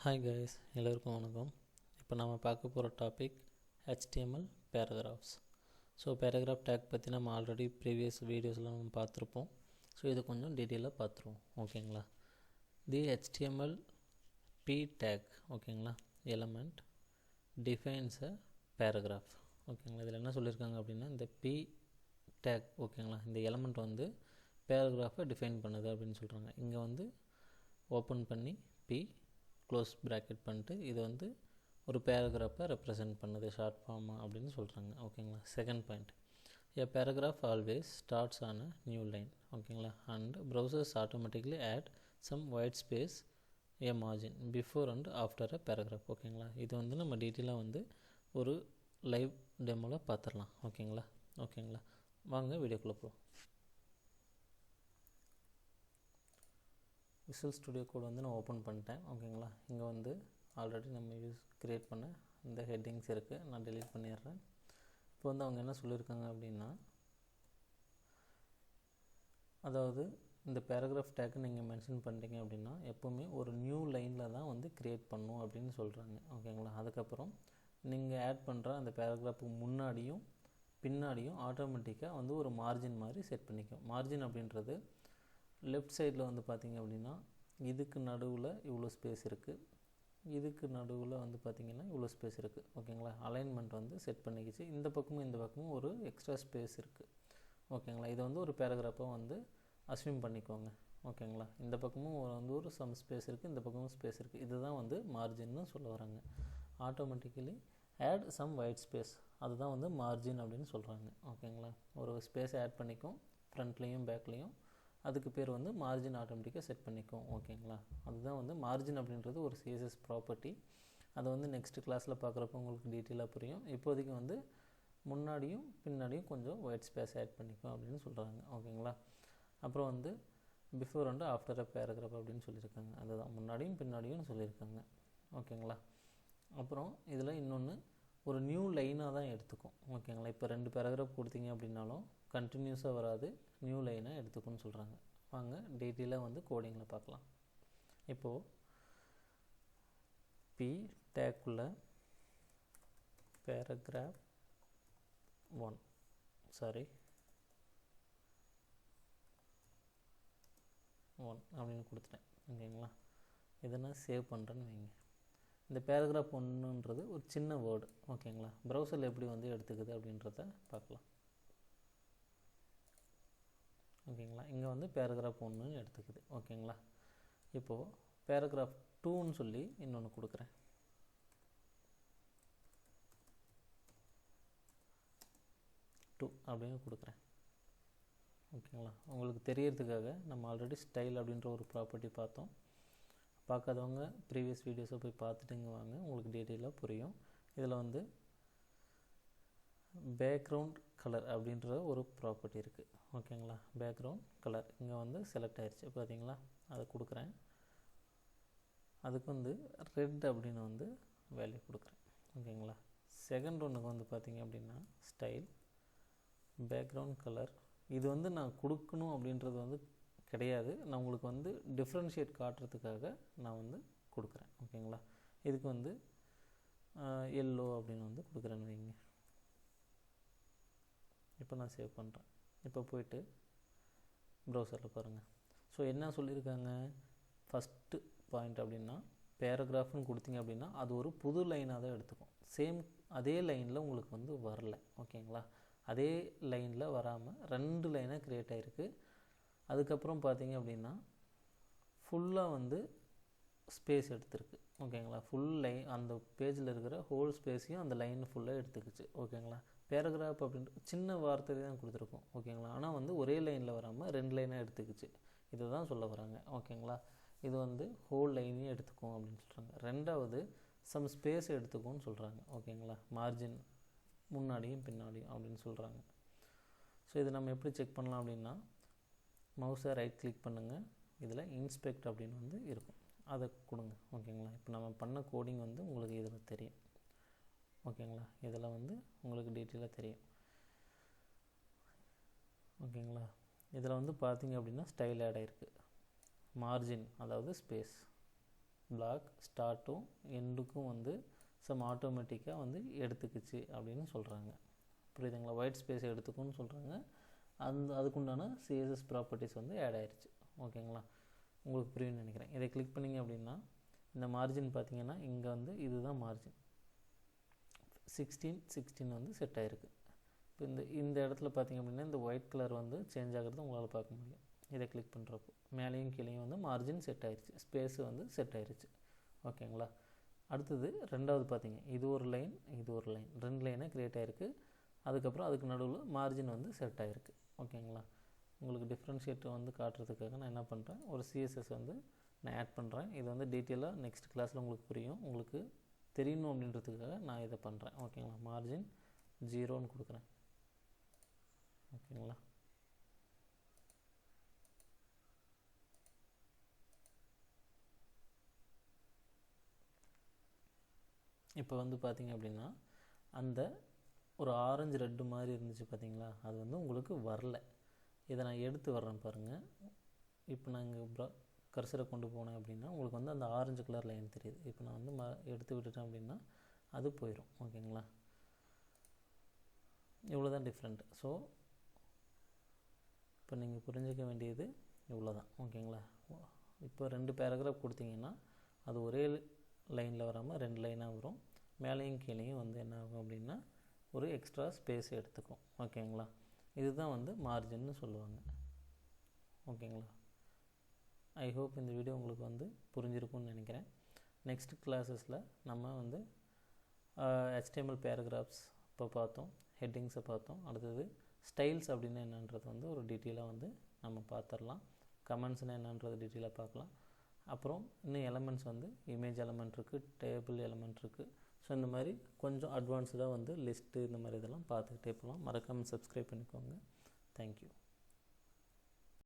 Hi guys, எல்லோருக்கும் வணக்கம். இப்போ நம்ம பார்க்க போகிற topic HTML paragraphs. So paragraph take பற்றி நம்ம ஆல்ரெடி ப்ரீவியஸ் வீடியோஸில் நம்ம பார்த்துருப்போம். ஸோ இது கொஞ்சம் டீட்டெயிலாக பார்த்துருவோம். ஓகேங்களா. தி HTML P டேக் ஓகேங்களா எலமெண்ட் டிஃபைன்ஸ் அ பேராகிராஃப். ஓகேங்களா. இதில் என்ன சொல்லியிருக்காங்க அப்படின்னா, இந்த P டேக் ஓகேங்களா, இந்த எலமெண்ட் வந்து பேராகிராஃபை டிஃபைன் பண்ணுது அப்படின்னு சொல்கிறாங்க. இங்கே வந்து ஓப்பன் பண்ணி P க்ளோஸ் ப்ராக்கெட் பண்ணிட்டு இது வந்து ஒரு பேராகிராஃபை ரெப்ரசன்ட் பண்ணுது ஷார்ட் ஃபார்மாக அப்படின்னு சொல்கிறாங்க. ஓகேங்களா. Second point, a paragraph always starts on a new line. ஓகேங்களா. and browsers automatically add some white space, a margin before and after a paragraph. ஓகேங்களா. இது வந்து நம்ம டீட்டெயிலாக வந்து ஒரு லைவ் டெமோவில் பார்த்துடலாம். ஓகேங்களா. வாங்க வீடியோக்குள்ளே போவோம். விசுவல் ஸ்டுடியோ கோட் வந்து நான் ஓப்பன் பண்ணிட்டேன். ஓகேங்களா. இங்கே வந்து ஆல்ரெடி நம்ம க்ரியேட் பண்ண இந்த ஹெட்டிங்ஸ் இருக்குது. நான் டெலீட் பண்ணிடுறேன். இப்போ வந்து அவங்க என்ன சொல்லியிருக்காங்க அப்படின்னா, அதாவது இந்த பேராகிராஃப் டேக்கு நீங்கள் மென்ஷன் பண்ணிட்டீங்க அப்படின்னா எப்போவுமே ஒரு நியூ லைனில் தான் வந்து க்ரியேட் பண்ணணும் அப்படின்னு சொல்கிறாங்க. ஓகேங்களா. அதுக்கப்புறம் நீங்கள் ஆட் பண்ணுற அந்த பேராகிராஃபுக்கு முன்னாடியும் பின்னாடியும் ஆட்டோமேட்டிக்காக வந்து ஒரு மார்ஜின் மாதிரி செட் பண்ணிக்கும். மார்ஜின் அப்படின்றது லெஃப்ட் சைடில் வந்து பார்த்திங்க அப்படின்னா இதுக்கு நடுவில் இவ்வளோ ஸ்பேஸ் இருக்குது, இதுக்கு நடுவில் வந்து பார்த்திங்கன்னா இவ்வளோ ஸ்பேஸ் இருக்குது. ஓகேங்களா. அலைன்மெண்ட் வந்து செட் பண்ணிக்கிச்சு. இந்த பக்கமும் ஒரு எக்ஸ்ட்ரா ஸ்பேஸ் இருக்குது. ஓகேங்களா. இதை வந்து ஒரு பேராகிராஃபாக வந்து அஸ்யூம் பண்ணிக்கோங்க. ஓகேங்களா. இந்த பக்கமும் வந்து ஒரு சம் ஸ்பேஸ் இருக்குது, இந்த பக்கமும் ஸ்பேஸ் இருக்குது. இதுதான் வந்து மார்ஜின்னு சொல்ல வராங்க. Automatically add some white space, அதுதான் வந்து மார்ஜின் அப்படின்னு சொல்கிறாங்க. ஓகேங்களா. ஒரு ஸ்பேஸ் ஆட் பண்ணிக்கும் ஃப்ரண்ட்லேயும் பேக்லேயும், அதுக்கு பேர் வந்து மார்ஜின் ஆட்டோமேட்டிக்காக செட் பண்ணிக்கும். ஓகேங்களா. அதுதான் வந்து மார்ஜின் அப்படின்றது ஒரு CSS ப்ராப்பர்ட்டி. அதை வந்து நெக்ஸ்ட் கிளாஸில் பார்க்குறப்ப உங்களுக்கு டீட்டெயிலாக புரியும். இப்போதைக்கு வந்து முன்னாடியும் பின்னாடியும் கொஞ்சம் ஒயிட் ஸ்பேஸ் ஆட் பண்ணிக்கும் அப்படின்னு சொல்கிறாங்க. ஓகேங்களா. அப்புறம் வந்து before and after a paragraph அப்படின்னு சொல்லியிருக்காங்க. அதுதான் முன்னாடியும் பின்னாடியும் சொல்லியிருக்காங்க. ஓகேங்களா. அப்புறம் இதில் இன்னொன்று ஒரு நியூ லைனாக தான் எடுத்துக்கும். ஓகேங்களா. இப்போ 2 பேராகிராஃப் கொடுத்தீங்க அப்படின்னாலும் கண்டினியூஸாக வராது, நியூ லைனை எடுத்துக்குன்னு சொல்கிறாங்க. வாங்க டீட்டெயிலாக வந்து கோடிங்கில் பார்க்கலாம். இப்போது P டேக்குள்ள பேராகிராஃப் 1 அப்படின்னு கொடுத்துட்டேன். ஓகேங்களா. இதை நான் சேவ் பண்ணுறேன்னு வைங்க. இந்த பேராகிராஃப் 1ன்றது ஒரு சின்ன வேர்டு. ஓகேங்களா. ப்ரௌசரில் எப்படி வந்து எடுத்துக்குது அப்படின்றத பார்க்கலாம். ஓகேங்களா. இங்கே வந்து பேராகிராஃப் 1 எடுத்துக்குது. ஓகேங்களா. இப்போது பேராகிராஃப் 2ன்னு சொல்லி இன்னொன்று கொடுக்குறேன். அப்படின்னு கொடுக்குறேன். ஓகேங்களா. உங்களுக்கு தெரியறதுக்காக நம்ம ஆல்ரெடி ஸ்டைல் அப்படின்ற ஒரு ப்ராப்பர்ட்டி பார்த்தோம். பார்க்காதவங்க ப்ரீவியஸ் வீடியோஸை போய் பார்த்துட்டுங்க வாங்க, உங்களுக்கு டீட்டெயிலாக புரியும். இதில் வந்து பேக்ரவுண்ட் கலர் அப்படின்ற ஒரு ப்ராப்பர்ட்டி இருக்குது. ஓகேங்களா. பேக்ரவுண்ட் கலர் இங்கே வந்து செலக்ட் ஆயிடுச்சு பார்த்தீங்களா. அதை கொடுக்குறேன். அதுக்கு வந்து ரெட் அப்படின்னு வந்து வேல்யூ கொடுக்குறேன். ஓகேங்களா. செகண்ட் ஒன்றுக்கு வந்து பார்த்திங்க அப்படின்னா ஸ்டைல் பேக்ரவுண்ட் கலர். இது வந்து நான் கொடுக்கணும் அப்படின்றது வந்து கிடையாது, நான் உங்களுக்கு வந்து டிஃப்ரென்ஷியேட் காட்டுறதுக்காக நான் வந்து கொடுக்குறேன். ஓகேங்களா. இதுக்கு வந்து எல்லோ அப்படின்னு வந்து கொடுக்குறேன்னு வைங்க. இப்போ நான் சேவ் பண்ணுறேன். இப்போ போயிட்டு ப்ரௌசரில் பாருங்கள். ஸோ என்ன சொல்லியிருக்காங்க, ஃபஸ்ட்டு பாயிண்ட் அப்படின்னா பேராகிராஃப்னு கொடுத்தீங்க அப்படின்னா அது ஒரு புது லைனாக தான் எடுத்துக்கும். சேம் அதே லைனில் உங்களுக்கு வந்து வரல. ஓகேங்களா. அதே லைனில் வராமல் 2 லைனாக க்ரியேட் ஆகிருக்கு. அதுக்கப்புறம் பார்த்தீங்க அப்படின்னா ஃபுல்லாக வந்து ஸ்பேஸ் எடுத்துருக்கு. ஓகேங்களா. ஃபுல் லைன் அந்த பேஜில் இருக்கிற ஹோல் ஸ்பேஸையும் அந்த லைன் ஃபுல்லாக எடுத்துக்கிச்சு. ஓகேங்களா. பேராகிராஃப் அப்படின்ட்டு சின்ன வார்த்தை தான் கொடுத்துருக்கோம். ஓகேங்களா. ஆனால் வந்து ஒரே லைனில் வராமல் 2 லைனாக எடுத்துக்கிச்சு. இதை தான் சொல்ல வராங்க. ஓகேங்களா. இது வந்து ஹோல் லைனையும் எடுத்துக்கும் அப்படின்னு சொல்கிறாங்க. ரெண்டாவது சம் ஸ்பேஸ் எடுத்துக்கும்னு சொல்கிறாங்க. ஓகேங்களா. மார்ஜின் முன்னாடியும் பின்னாடியும் அப்படின்னு சொல்கிறாங்க. ஸோ இதை நம்ம எப்படி செக் பண்ணலாம் அப்படின்னா, மவுஸை ரைட் கிளிக் பண்ணுங்கள், இதில் இன்ஸ்பெக்ட் அப்படின்னு வந்து இருக்கும், அதை கொடுங்க. ஓகேங்களா. இப்போ நம்ம பண்ண கோடிங் வந்து உங்களுக்கு இதில் தெரியும். ஓகேங்களா. இதில் வந்து உங்களுக்கு டீட்டெயிலாக தெரியும். ஓகேங்களா. இதில் வந்து பார்த்திங்க அப்படின்னா ஸ்டைல் ஆட் ஆகிருக்கு, மார்ஜின் அதாவது ஸ்பேஸ் பிளாக் ஸ்டார்ட்டும் எண்டுக்கும் வந்து சம் ஆட்டோமேட்டிக்காக வந்து எடுத்துக்கிச்சு அப்படின்னு சொல்கிறாங்க. புரியுதுங்களா? ஒயிட் ஸ்பேஸ் எடுத்துக்கும்னு சொல்கிறாங்க. அதுக்குண்டான CSS ப்ராப்பர்ட்டிஸ் வந்து ஆட் ஆயிடுச்சு. ஓகேங்களா? உங்களுக்கு புரியும்னு நினைக்கிறேன். இதை கிளிக் பண்ணிங்க அப்படின்னா இந்த மார்ஜின் பார்த்தீங்கன்னா இங்கே வந்து இதுதான் மார்ஜின் 16 வந்து செட் ஆகிருக்கு. இப்போ இந்த இடத்துல பார்த்திங்க அப்படின்னா இந்த ஒயிட் கலர் வந்து சேஞ்ச் ஆகிறது உங்களால் பார்க்க முடியும். இதை கிளிக் பண்ணுறப்போ மேலேயும் கீழேயும் வந்து மார்ஜின் செட் ஆயிடுச்சு, ஸ்பேஸு வந்து செட் ஆயிடுச்சு. ஓகேங்களா? அடுத்தது ரெண்டாவது பார்த்திங்க, இது ஒரு லைன், ரெண்டு லைனாக க்ரியேட் ஆகிருக்கு. அதுக்கப்புறம் அதுக்கு நடுவில் மார்ஜின் வந்து செட் ஆகிருக்கு. ஓகேங்களா? உங்களுக்கு டிஃப்ரென்ஷியேட் வந்து காட்டுறதுக்காக நான் என்ன பண்ணுறேன், ஒரு CSS வந்து நான் ஆட் பண்ணுறேன். இது வந்து டீட்டெயிலாக நெக்ஸ்ட் கிளாஸில் உங்களுக்கு புரியும். உங்களுக்கு தெரியணும் அப்படின்றதுக்காக நான் இதை பண்ணுறேன். ஓகேங்களா? மார்ஜின் 0ன்னு கொடுக்குறேன். ஓகேங்களா? இப்போ வந்து பார்த்திங்க அப்படின்னா அந்த ஒரு ஆரஞ்சு ரெட்டு மாதிரி இருந்துச்சு பார்த்தீங்களா, அது வந்து உங்களுக்கு வரல. இதை நான் எடுத்து வர்றேன் பாருங்கள். இப்போ நான் இங்கே கர்சரை கொண்டு போனேன் அப்படின்னா உங்களுக்கு வந்து அந்த ஆரஞ்சு கலர் லைன் தெரியுது. இப்போ நான் வந்து எடுத்து விட்டுட்டேன் அப்படின்னா அது போயிடும். ஓகேங்களா? இவ்வளோ தான் டிஃப்ரெண்ட். ஸோ இப்போ நீங்கள் புரிஞ்சிக்க வேண்டியது இவ்வளோ தான். ஓகேங்களா? இப்போ 2 பேராகிராஃப் கொடுத்தீங்கன்னா அது ஒரே லைனில் வராமல் 2 லைனாக வரும். மேலேயும் கீழேயும் வந்து என்ன ஆகும் அப்படின்னா ஒரு எக்ஸ்ட்ரா ஸ்பேஸ் எடுத்துக்கும். ஓகேங்களா? இதுதான் வந்து மார்ஜின்னு சொல்லுவாங்க. ஓகேங்களா? ஐ ஹோப் இந்த வீடியோ உங்களுக்கு வந்து புரிஞ்சிருக்கும்னு நினைக்கிறேன். நெக்ஸ்ட் கிளாஸஸில் நம்ம வந்து HTML பேராகிராஃப்ஸ் இப்போ பார்த்தோம், ஹெட்டிங்ஸை பார்த்தோம். அடுத்தது ஸ்டைல்ஸ் அப்படின்னு என்னன்றது வந்து ஒரு டீட்டெயிலாக வந்து நம்ம பார்த்துடலாம். கமெண்ட்ஸ்னால் என்னன்றது டீட்டெயிலாக பார்க்கலாம். அப்புறம் இன்னும் எலமெண்ட்ஸ் வந்து இமேஜ் எலமெண்ட் இருக்குது, டேபிள் எலமெண்ட் இருக்குது. ஸோ இந்த மாதிரி கொஞ்சம் அட்வான்ஸ்டாக வந்து லிஸ்ட்டு இந்த மாதிரி இதெல்லாம் பார்த்துக்கிட்டே போகலாம். மறக்காமல் சப்ஸ்கிரைப் பண்ணிக்கோங்க. தேங்க்யூ.